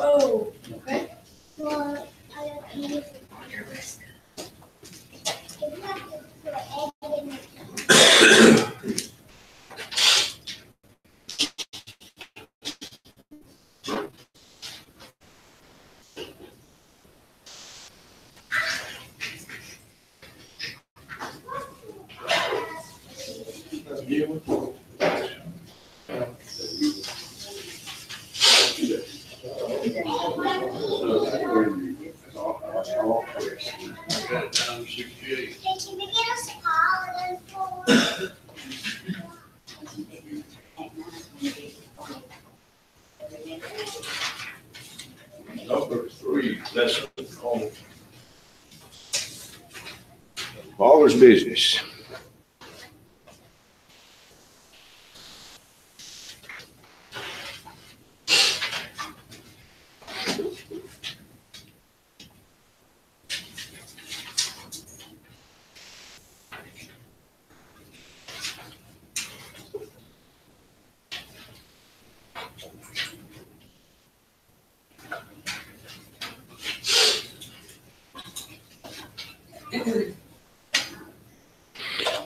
Oh, okay. Well, I don't use it. Number 3 lesson on Father's business.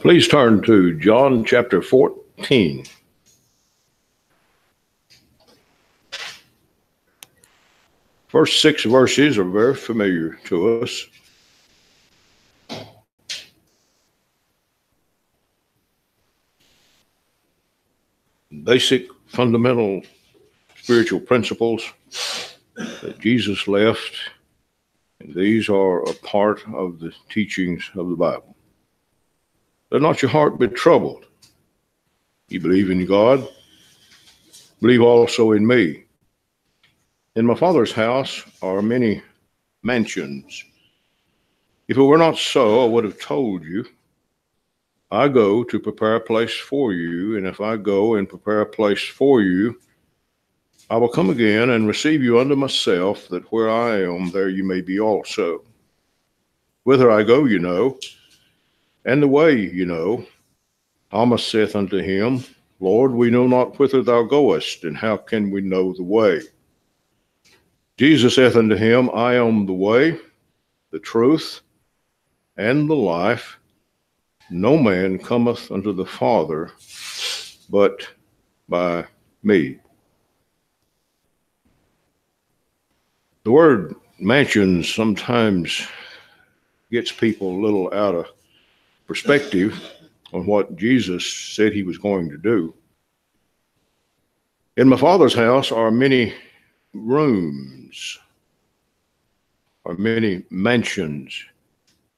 Please turn to John chapter 14. First 6 verses are very familiar to us. Basic, fundamental spiritual principles that Jesus left, and these are a part of the teachings of the Bible. Let not your heart be troubled. You believe in God, believe also in me. In my Father's house are many mansions. If it were not so, I would have told you. I go to prepare a place for you, and if I go and prepare a place for you, I will come again and receive you unto myself, that where I am, there you may be also. Whither I go, you know, and the way you know. Thomas saith unto him, Lord, we know not whither thou goest, and how can we know the way? Jesus saith unto him, I am the way, the truth, and the life. No man cometh unto the Father but by me. The word mansions sometimes gets people a little out of perspective on what Jesus said he was going to do. In my Father's house are many rooms, are many mansions.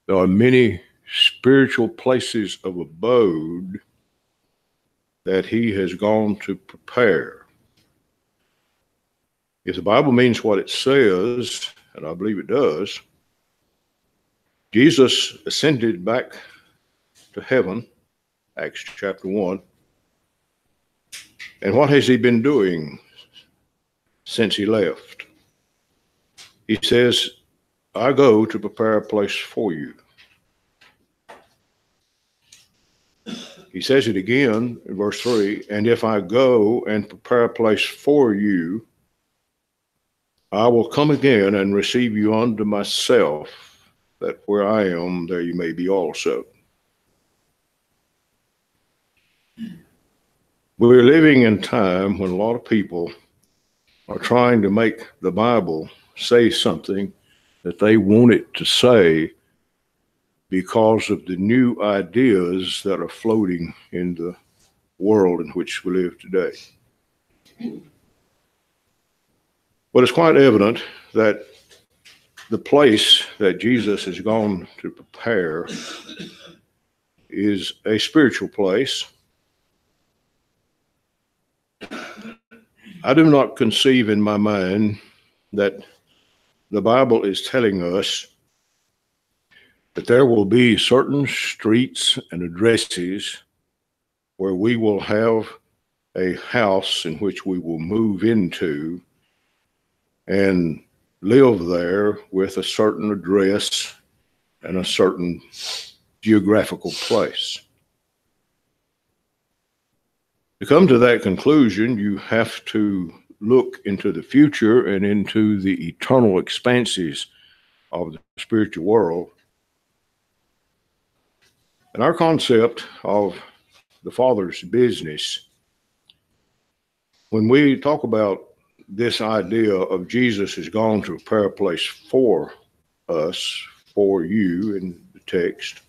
There are many spiritual places of abode that he has gone to prepare. If the Bible means what it says, and I believe it does, Jesus ascended back to heaven, Acts chapter 1. And what has he been doing since he left? He says, I go to prepare a place for you. He says it again in verse 3, and if I go and prepare a place for you, I will come again and receive you unto myself, that where I am, there you may be also. We're living in time when a lot of people are trying to make the Bible say something that they want it to say because of the new ideas that are floating in the world in which we live today. But it's quite evident that the place that Jesus has gone to prepare is a spiritual place. I do not conceive in my mind that the Bible is telling us that there will be certain streets and addresses where we will have a house in which we will move into and live there with a certain address and a certain geographical place. To come to that conclusion, you have to look into the future and into the eternal expanses of the spiritual world. And our concept of the Father's business, when we talk about this idea of Jesus has gone to prepare a place for us, for you in the text,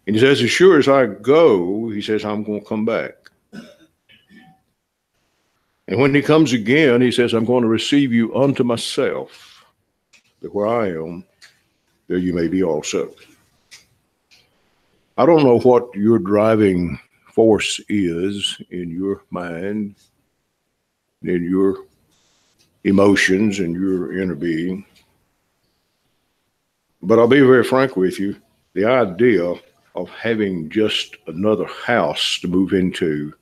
and he says, as sure as I go, he says, I'm going to come back. And when he comes again, he says, I'm going to receive you unto myself, that where I am, there you may be also. I don't know what your driving force is in your mind, in your emotions, and your inner being. But I'll be very frank with you. The idea of having just another house to move into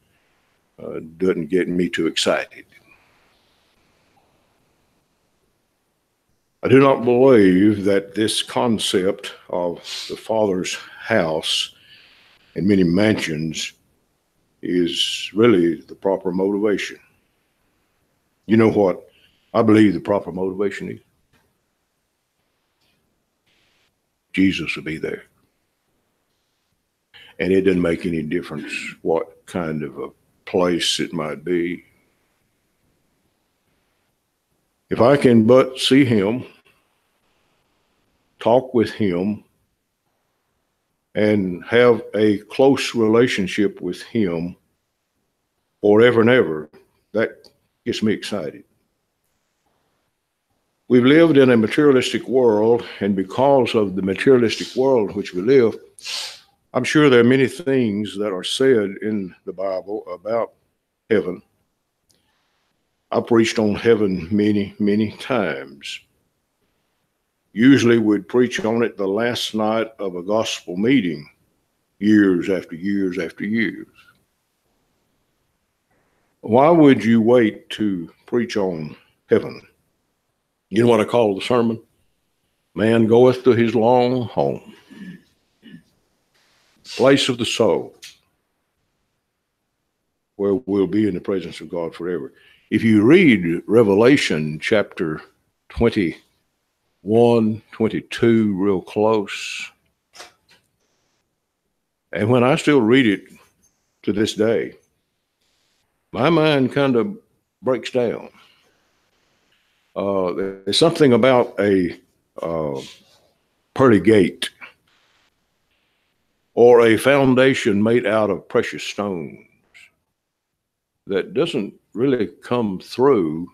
doesn't get me too excited. I do not believe that this concept of the Father's house and many mansions is really the proper motivation. You know what I believe the proper motivation is? Jesus will be there. And it doesn't make any difference what kind of a place it might be. If I can but see him, talk with him, and have a close relationship with him forever and ever, that gets me excited. We've lived in a materialistic world, and because of the materialistic world in which we live, I'm sure there are many things that are said in the Bible about heaven. I preached on heaven many, many times. Usually we'd preach on it the last night of a gospel meeting, years after years after years. Why would you wait to preach on heaven? You know what I call the sermon? Man goeth to his long home, place of the soul, where we'll be in the presence of God forever. If you read Revelation chapter 21, 22 real close, and when I still read it to this day, my mind kind of breaks down. There's something about a pearly gate or a foundation made out of precious stones that doesn't really come through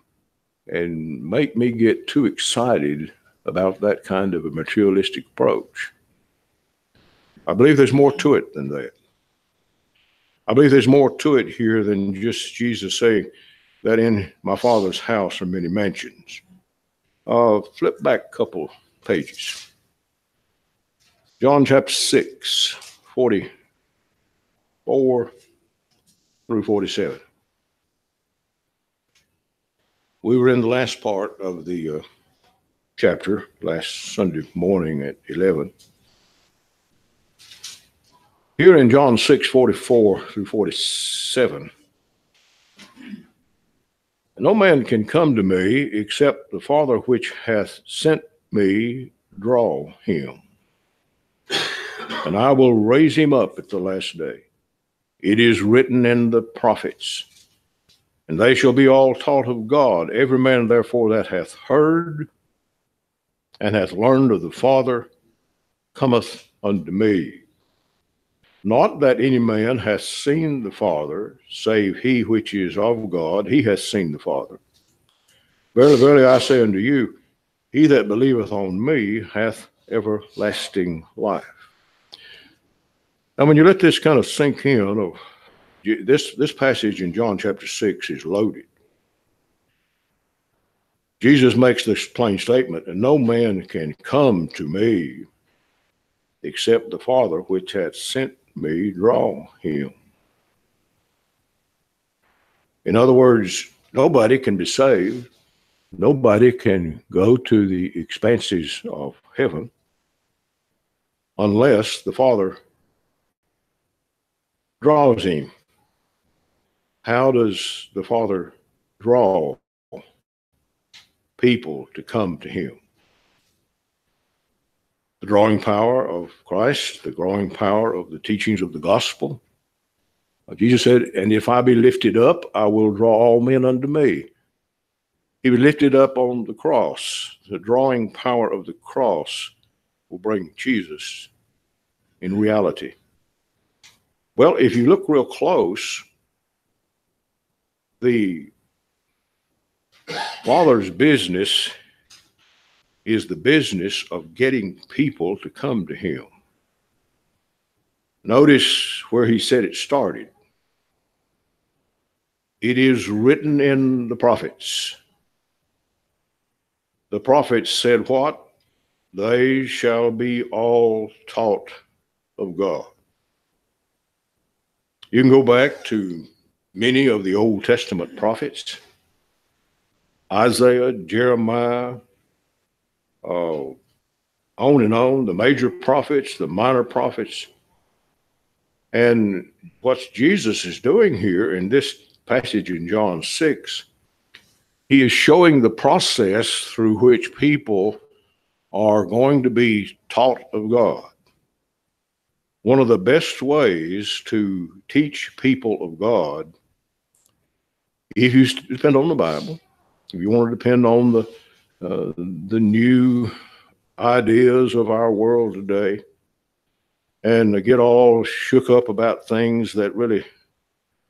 and make me get too excited about that kind of a materialistic approach. I believe there's more to it than that. I believe there's more to it here than just Jesus saying that in my Father's house are many mansions. Flip back a couple pages. John chapter 6, 44 through 47. We were in the last part of the chapter last Sunday morning at 11. Here in John 6, 44 through 47, no man can come to me except the Father which hath sent me draw him, and I will raise him up at the last day. It is written in the prophets, and they shall be all taught of God. Every man therefore that hath heard and hath learned of the Father cometh unto me. Not that any man hath seen the Father, save he which is of God, he hath seen the Father. Verily, verily, I say unto you, he that believeth on me hath everlasting life. Now, when you let this kind of sink in, this passage in John chapter 6 is loaded. Jesus makes this plain statement, and no man can come to me except the Father which hath sent me draw him. In other words, nobody can be saved. Nobody can go to the expanses of heaven unless the Father draws him. How does the Father draw people to come to him. The drawing power of Christ, the drawing power of the teachings of the gospel. Jesus said, and if I be lifted up, I will draw all men unto me. He was lifted up on the cross. The drawing power of the cross will bring Jesus in reality. Well, if you look real close, the Father's business is the business of getting people to come to him. Notice where he said it started. It is written in the prophets. The prophets said what? They shall be all taught of God. You can go back to many of the Old Testament prophets. Isaiah, Jeremiah, on and on, the major prophets, the minor prophets. And what Jesus is doing here in this passage in John 6, he is showing the process through which people are going to be taught of God. One of the best ways to teach people of God, if you depend on the Bible, if you want to depend on the new ideas of our world today, and get all shook up about things that really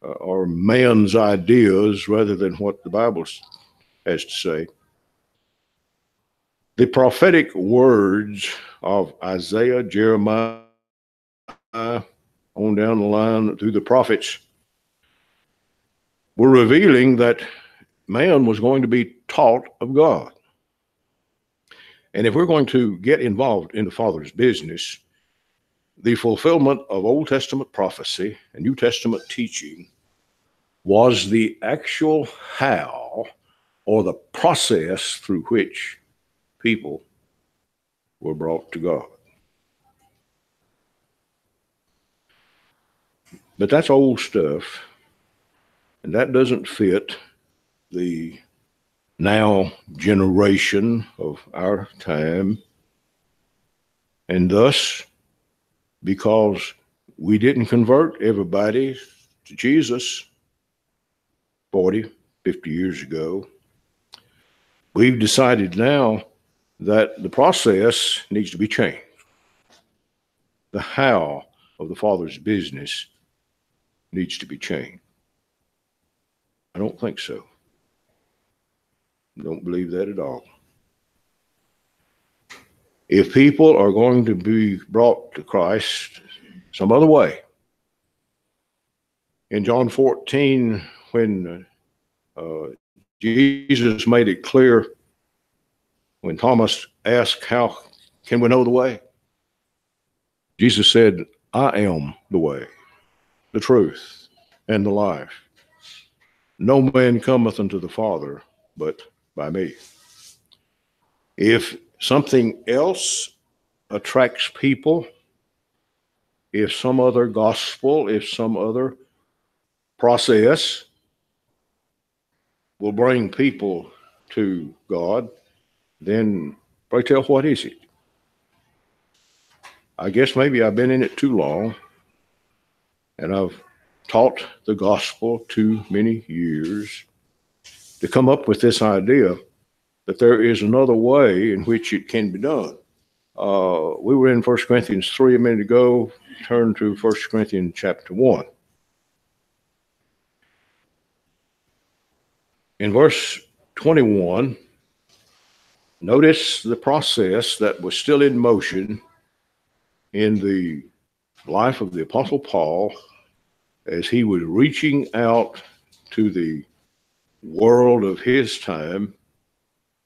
are man's ideas rather than what the Bible has to say. The prophetic words of Isaiah, Jeremiah, on down the line through the prophets were revealing that man was going to be taught of God. And if we're going to get involved in the Father's business, the fulfillment of Old Testament prophecy and New Testament teaching was the actual how or the process through which people were brought to God. But that's old stuff, and that doesn't fit the now generation of our time. And thus, because we didn't convert everybody to Jesus 40, 50 years ago, we've decided now that the process needs to be changed. The how of the Father's business needs to be changed. I don't think so. I don't believe that at all. If people are going to be brought to Christ some other way, in John 14, when Jesus made it clear, when Thomas asked, how can we know the way? Jesus said, I am the way, the truth, and the life. No man cometh unto the Father but by me. If something else attracts people, if some other gospel, if some other process will bring people to God, then pray tell, what is it? I guess maybe I've been in it too long, and I've taught the gospel too many years to come up with this idea that there is another way in which it can be done. We were in 1 Corinthians 3 a minute ago. Turn to 1 Corinthians chapter 1. In verse 21, notice the process that was still in motion in the life of the Apostle Paul as he was reaching out to the world of his time.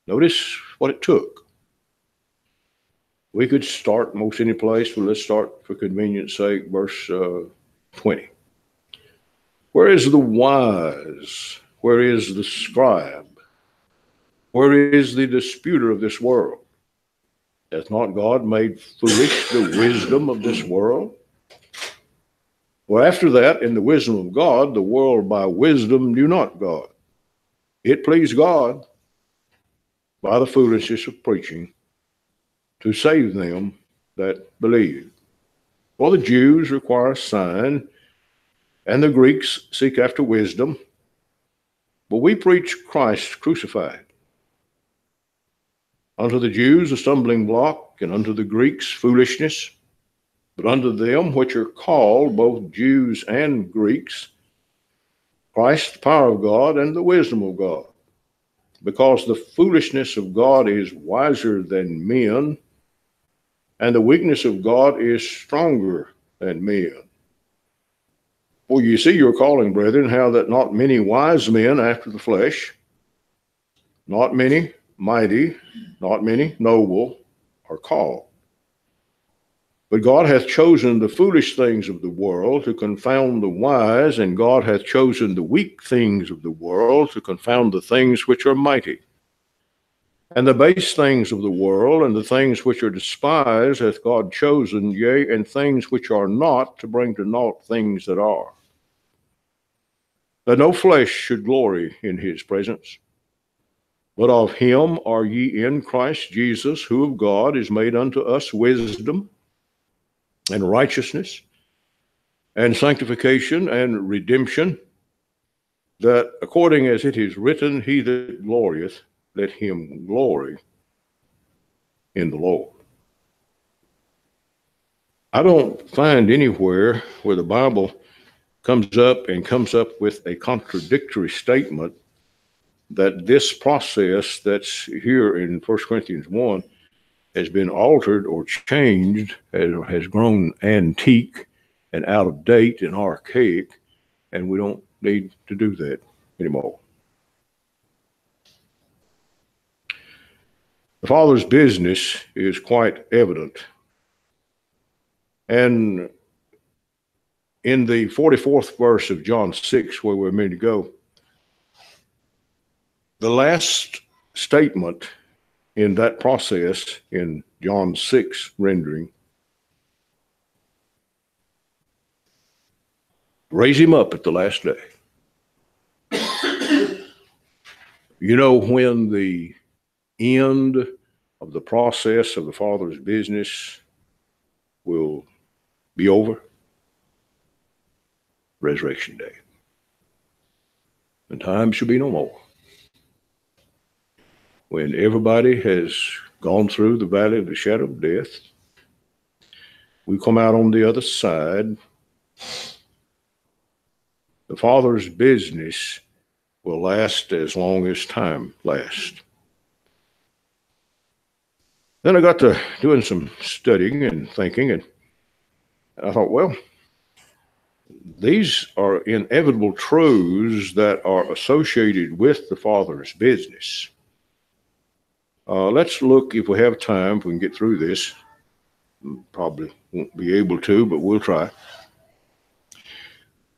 Notice what it took. We could start most any place, but let's start for convenience sake, verse 20. Where is the wise? Where is the scribe? Where is the disputer of this world? Hath not God made foolish the wisdom of this world? Well, after that, in the wisdom of God, the world by wisdom knew not God. it pleased God by the foolishness of preaching to save them that believe. For the Jews require a sign, and the Greeks seek after wisdom. But we preach Christ crucified. Unto the Jews a stumbling block, and unto the Greeks foolishness. But unto them which are called, both Jews and Greeks, Christ the power of God and the wisdom of God. Because the foolishness of God is wiser than men, and the weakness of God is stronger than men. For you see your calling, brethren, how that not many wise men after the flesh, not many mighty, not many noble, are called. But God hath chosen the foolish things of the world to confound the wise, and God hath chosen the weak things of the world to confound the things which are mighty. And the base things of the world and the things which are despised hath God chosen, yea, and things which are not, to bring to naught things that are, that no flesh should glory in his presence. But of him are ye in Christ Jesus, who of God is made unto us wisdom and righteousness and sanctification and redemption, that according as it is written, he that glorieth, let him glory in the Lord. I don't find anywhere where the Bible comes up with a contradictory statement that this process that's here in 1 Corinthians 1 has been altered or changed, has grown antique and out of date and archaic, and we don't need to do that anymore. The Father's business is quite evident. And in the 44th verse of John 6, where we're meant to go, the last statement in that process in John 6 rendering, raise him up at the last day. You know when the end of the process of the Father's business will be over? Resurrection day. And time shall be no more. When everybody has gone through the valley of the shadow of death, we come out on the other side. The Father's business will last as long as time lasts. Then I got to doing some studying and thinking, and I thought, well, these are inevitable truths that are associated with the Father's business. Let's look, if we have time, if we can get through this. Probably won't be able to, but we'll try.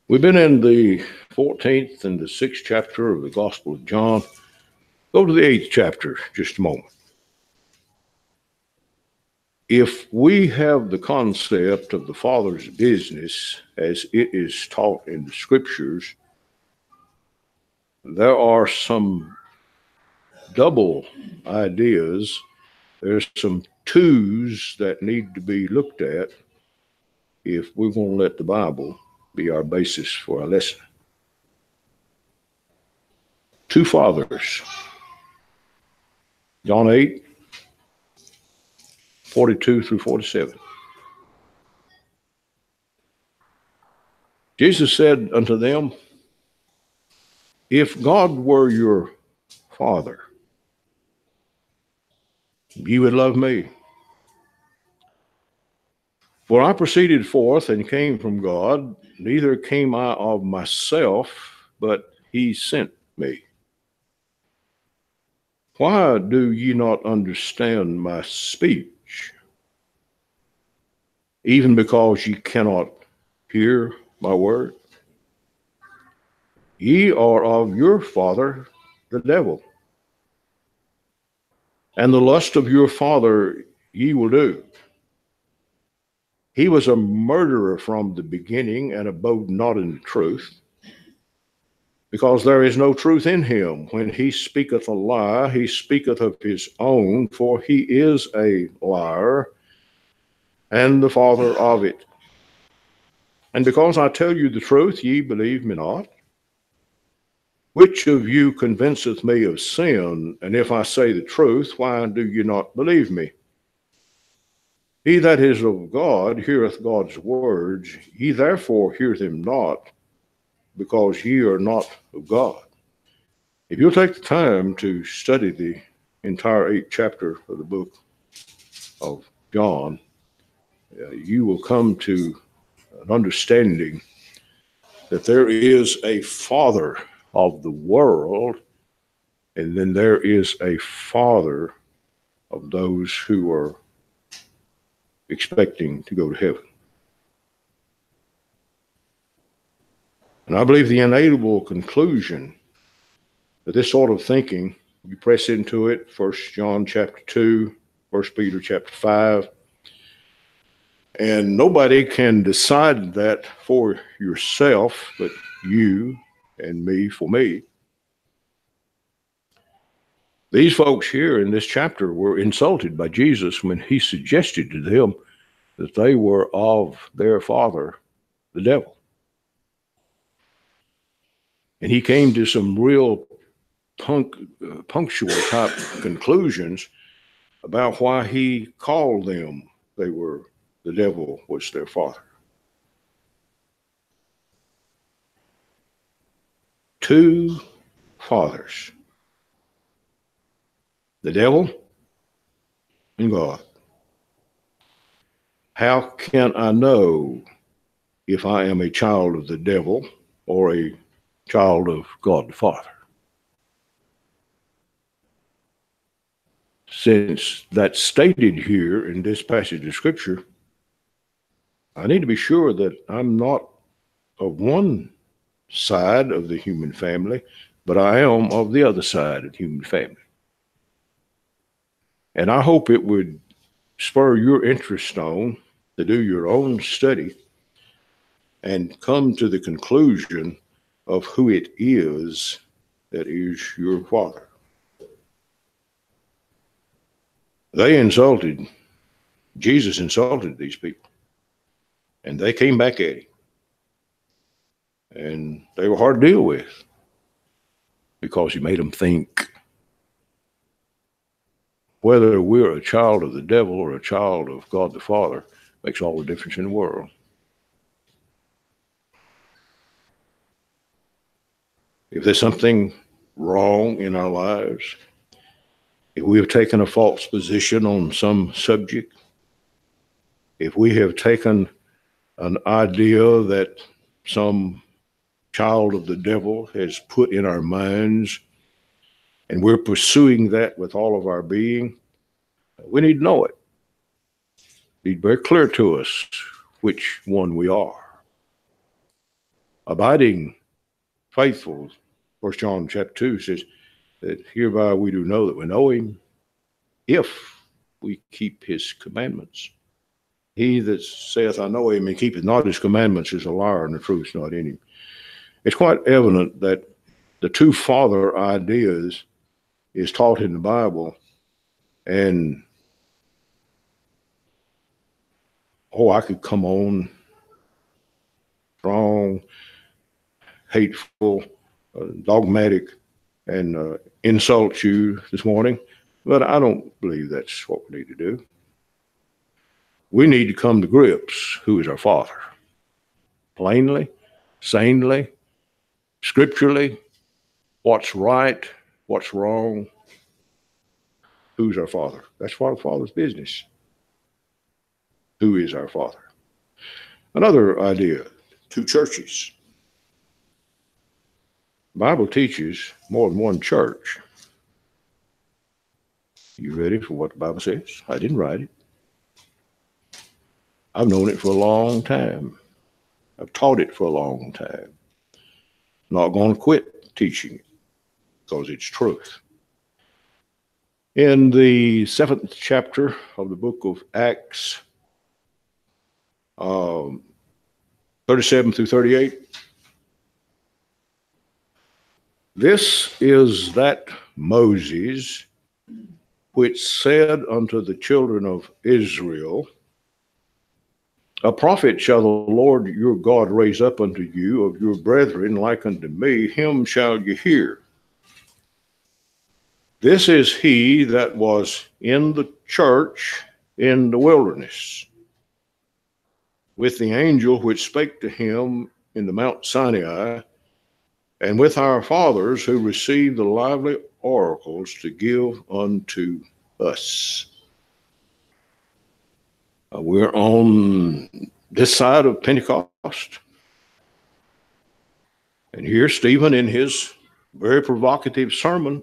We've been in the 14th and the 6th chapter of the Gospel of John. Go to the 8th chapter just a moment. If we have the concept of the Father's business as it is taught in the Scriptures, there are some double ideas. There's some twos that need to be looked at if we're going to let the Bible be our basis for our lesson. Two fathers. John 8, 42 through 47. Jesus said unto them, if God were your Father, ye would love me. For I proceeded forth and came from God, neither came I of myself, but he sent me. Why do ye not understand my speech? Even because ye cannot hear my word? Ye are of your father, the devil, and the lust of your father ye will do. He was a murderer from the beginning, and abode not in the truth, because there is no truth in him. When he speaketh a lie, he speaketh of his own, for he is a liar and the father of it. And because I tell you the truth, ye believe me not. Which of you convinceth me of sin? And if I say the truth, why do you not believe me? He that is of God heareth God's words. Ye therefore hear them not, because ye are not of God. If you'll take the time to study the entire 8th chapter of the book of John, you will come to an understanding that there is a father of the world, and then there is a father of those who are expecting to go to heaven. And I believe the inevitable conclusion that this sort of thinking, you press into it, 1 John chapter 2, 1 Peter chapter 5, and nobody can decide that for yourself, but you and me for me. These folks here in this chapter were insulted by Jesus when he suggested to them that they were of their father, the devil. And he came to some real punctual type conclusions about why he called them the devil was their father. Two fathers, the devil and God. How can I know if I am a child of the devil or a child of God the Father? Since that's stated here in this passage of Scripture, I need to be sure that I'm not of one side of the human family, but I am of the other side of the human family. And I hope it would spur your interest on to do your own study and come to the conclusion of who it is that is your father. Jesus insulted these people, and they came back at him. And they were hard to deal with because he made them think. Whether we're a child of the devil or a child of God the Father makes all the difference in the world. If there's something wrong in our lives, if we have taken a false position on some subject, if we have taken an idea that some child of the devil has put in our minds, and we're pursuing that with all of our being, we need to know it. Be very clear to us which one we are. Abiding faithful, 1 John chapter 2 says that hereby we do know that we know him if we keep his commandments. He that saith, I know him, and keepeth not his commandments is a liar, and the truth is not in him. It's quite evident that the two father ideas is taught in the Bible, and I could come on strong, hateful, dogmatic, and insult you this morning, but I don't believe that's what we need to do. We need to come to grips who is our Father, plainly, sanely, scripturally, what's right, what's wrong, who's our Father. That's our Father's business. Who is our Father? Another idea, two churches. The Bible teaches more than one church. You ready for what the Bible says? I didn't write it. I've known it for a long time. I've taught it for a long time. Not going to quit teaching it because it's truth. In the 7th chapter of the book of Acts, 37 through 38, This is that Moses which said unto the children of Israel, a prophet shall the Lord your God raise up unto you of your brethren like unto me, him shall ye hear. This is he that was in the church in the wilderness, with the angel which spake to him in the Mount Sinai, and with our fathers who received the lively oracles to give unto us. We're on this side of Pentecost. And here Stephen, in his very provocative sermon,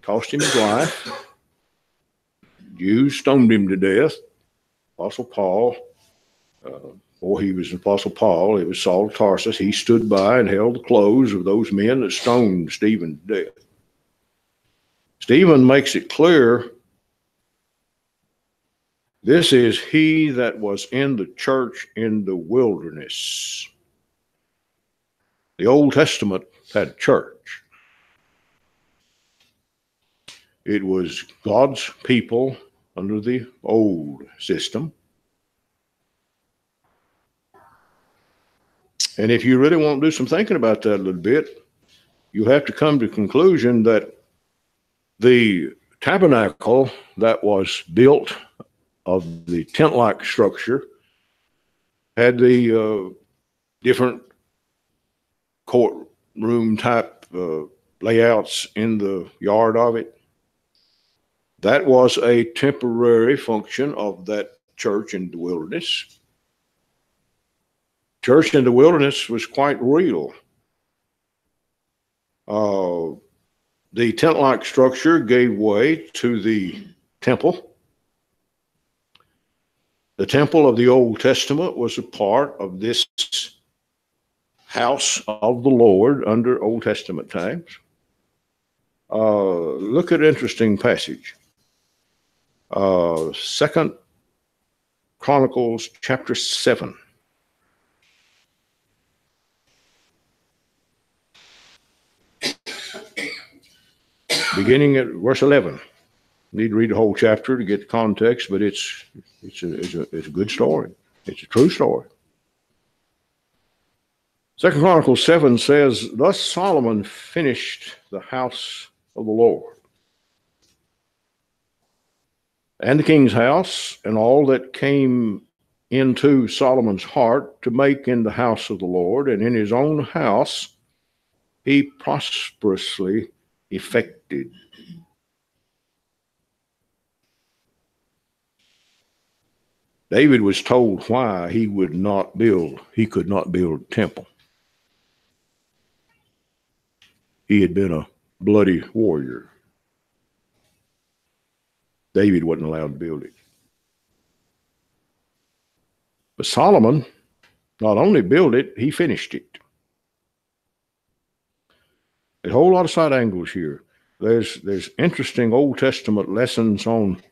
cost him his life. Jews stoned him to death. Apostle Paul, before he was Apostle Paul, it was Saul of Tarsus. He stood by and held the clothes of those men that stoned Stephen to death. Stephen makes it clear, this is he that was in the church in the wilderness. The Old Testament had a church. It was God's people under the old system. And if you really want to do some thinking about that a little bit, you have to come to the conclusion that the tabernacle that was built of the tent-like structure had the different courtroom type layouts in the yard of it. That was a temporary function of that church in the wilderness. Church in the wilderness was quite real. The tent-like structure gave way to the temple. The temple of the Old Testament was a part of this house of the Lord under Old Testament times. Look at an interesting passage. 2 Chronicles chapter 7. Beginning at verse 11. Need to read the whole chapter to get the context, but it's a good story. It's a true story. 2 Chronicles 7 says, thus Solomon finished the house of the Lord, and the king's house, and all that came into Solomon's heart to make in the house of the Lord, and in his own house he prosperously effected. David was told why he could not build a temple. He had been a bloody warrior. David wasn't allowed to build it. But Solomon not only built it, he finished it. A whole lot of side angles here. There's interesting Old Testament lessons on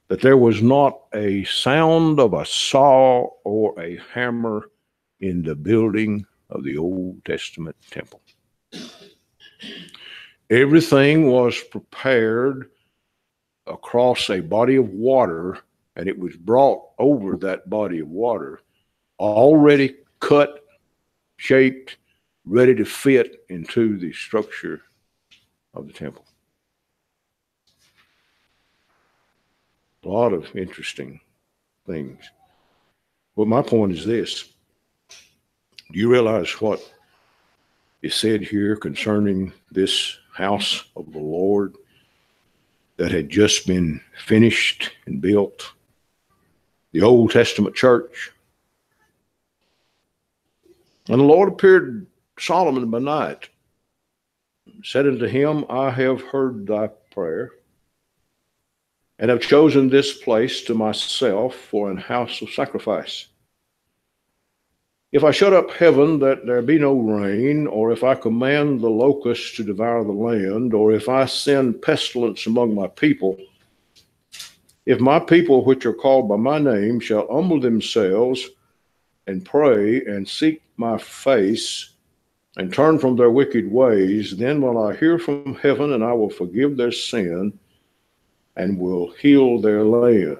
that there was not a sound of a saw or a hammer in the building of the Old Testament temple. Everything was prepared across a body of water, and it was brought over that body of water, already cut, shaped, ready to fit into the structure of the temple. A lot of interesting things. But my point is this. Do you realize what is said here concerning this house of the Lord that had just been finished and built? The Old Testament church. And the Lord appeared to Solomon by night, said unto him, I have heard thy prayer, and have chosen this place to myself for an house of sacrifice. If I shut up heaven that there be no rain, or if I command the locusts to devour the land, or if I send pestilence among my people, if my people which are called by my name shall humble themselves and pray and seek my face and turn from their wicked ways, then will I hear from heaven, and I will forgive their sin and will heal their land.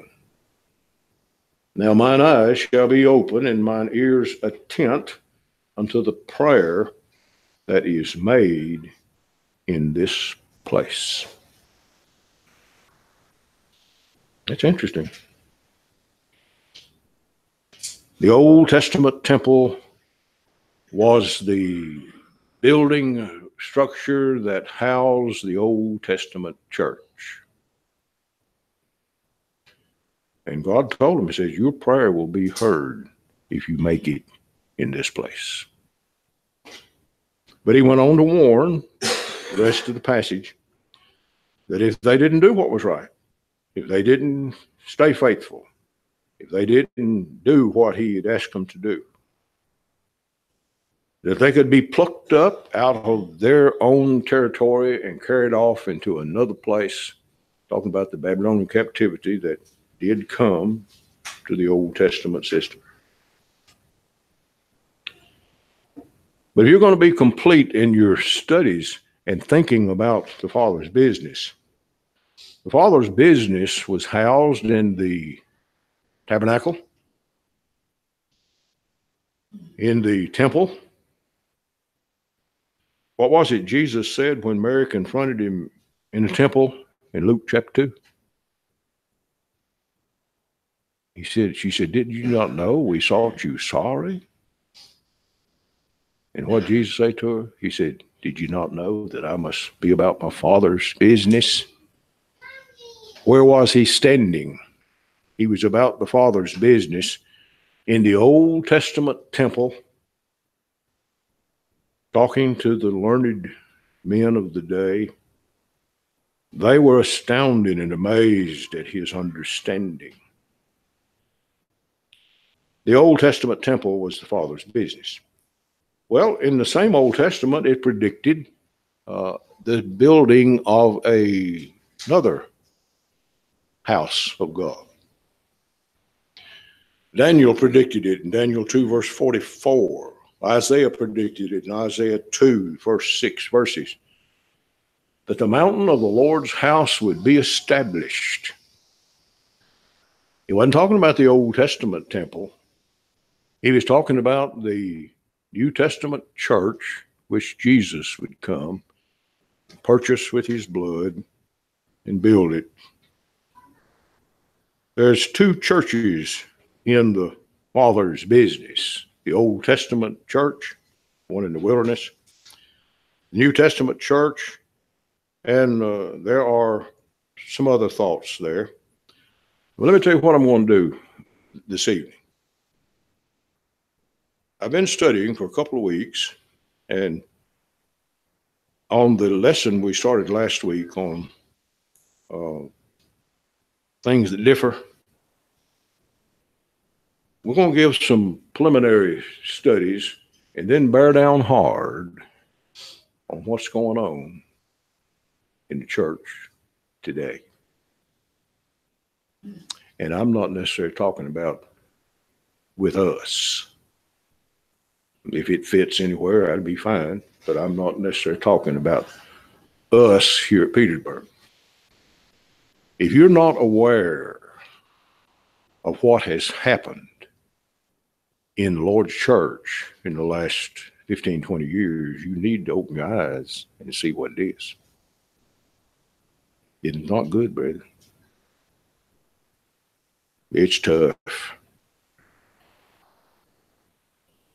Now mine eyes shall be open and mine ears attent unto the prayer that is made in this place. That's interesting. The Old Testament temple was the building structure that housed the Old Testament church. And God told him, he says, your prayer will be heard if you make it in this place. But he went on to warn the rest of the passage that if they didn't do what was right, if they didn't stay faithful, if they didn't do what he had asked them to do, that they could be plucked up out of their own territory and carried off into another place, talking about the Babylonian captivity that did come to the Old Testament system. But if you're going to be complete in your studies and thinking about the Father's business, the Father's business was housed in the tabernacle, in the temple. What was it Jesus said when Mary confronted him in the temple in Luke chapter 2? She said, did you not know we sought you sorry? And what did Jesus say to her? He said, did you not know that I must be about my Father's business? Where was he standing? He was about the Father's business in the Old Testament temple, talking to the learned men of the day. They were astounded and amazed at his understanding. The Old Testament temple was the Father's business. Well, in the same Old Testament, it predicted the building of another house of God. Daniel predicted it in Daniel 2, verse 44. Isaiah predicted it in Isaiah 2, verse 6 verses, that the mountain of the Lord's house would be established. He wasn't talking about the Old Testament temple. He was talking about the New Testament church, which Jesus would come, purchase with his blood, and build it. There's two churches in the Father's business. The Old Testament church, one in the wilderness, the New Testament church, and there are some other thoughts there. Well, let me tell you what I'm going to do this evening. I've been studying for a couple of weeks, and on the lesson we started last week on things that differ, we're going to give some preliminary studies and then bear down hard on what's going on in the church today. And I'm not necessarily talking about with us. If it fits anywhere, I'd be fine, but I'm not necessarily talking about us here at Petersburg. If you're not aware of what has happened in the Lord's church in the last 15, 20 years, you need to open your eyes and see what it is. It's not good, brother. It's tough.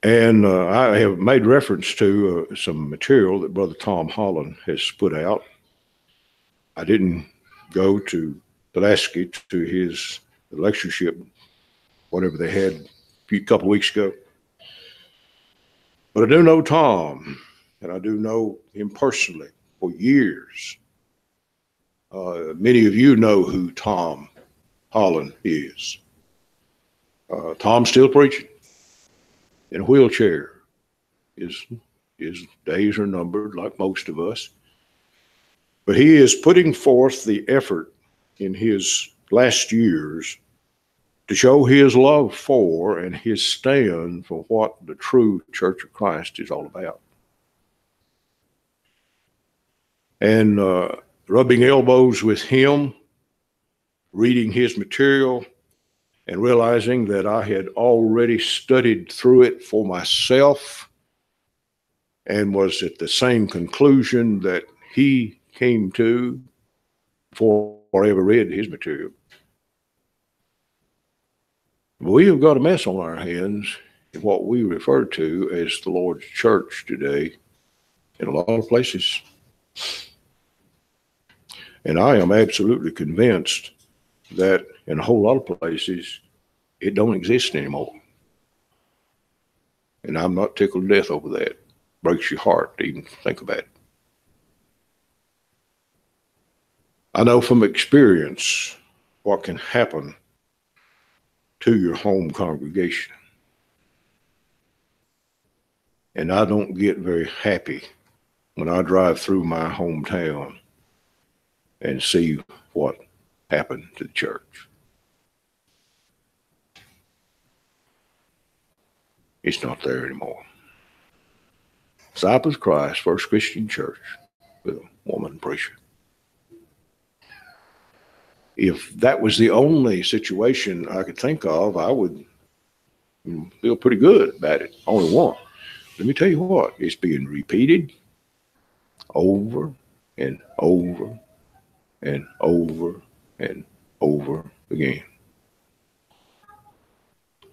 And I have made reference to some material that Brother Tom Holland has put out. I didn't go to Pulaski to his lectureship, whatever they had a couple of weeks ago. But I do know Tom, and I do know him personally for years. Many of you know who Tom Holland is. Tom's still preaching in a wheelchair. His days are numbered like most of us. But he is putting forth the effort in his last years to show his love for and his stand for what the true Church of Christ is all about. and rubbing elbows with him, reading his material, and realizing that I had already studied through it for myself and was at the same conclusion that he came to before I ever read his material. We have got a mess on our hands in what we refer to as the Lord's church today in a lot of places. And I am absolutely convinced that in a whole lot of places, it don't exist anymore. And I'm not tickled to death over that. Breaks your heart to even think about it. I know from experience what can happen to your home congregation. And I don't get very happy when I drive through my hometown and see what happened to the church. It's not there anymore. Disciples of Christ, First Christian Church, with a woman preacher. If that was the only situation I could think of, I would feel pretty good about it. Only one. Let me tell you what, it's being repeated over and over and over and over again.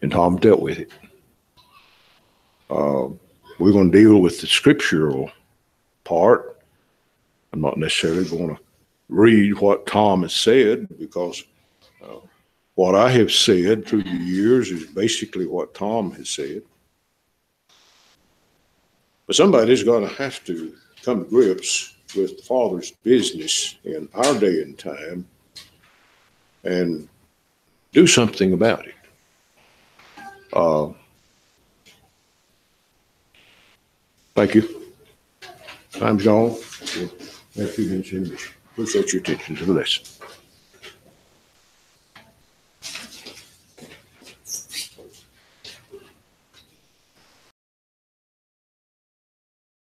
And Tom dealt with it. We're going to deal with the scriptural part. I'm not necessarily going to read what Tom has said, because what I have said through the years is basically what Tom has said. But somebody's going to have to come to grips with the Father's business in our day and time and do something about it. Thank you. Time's gone. Thank you, Appreciate your attention to this.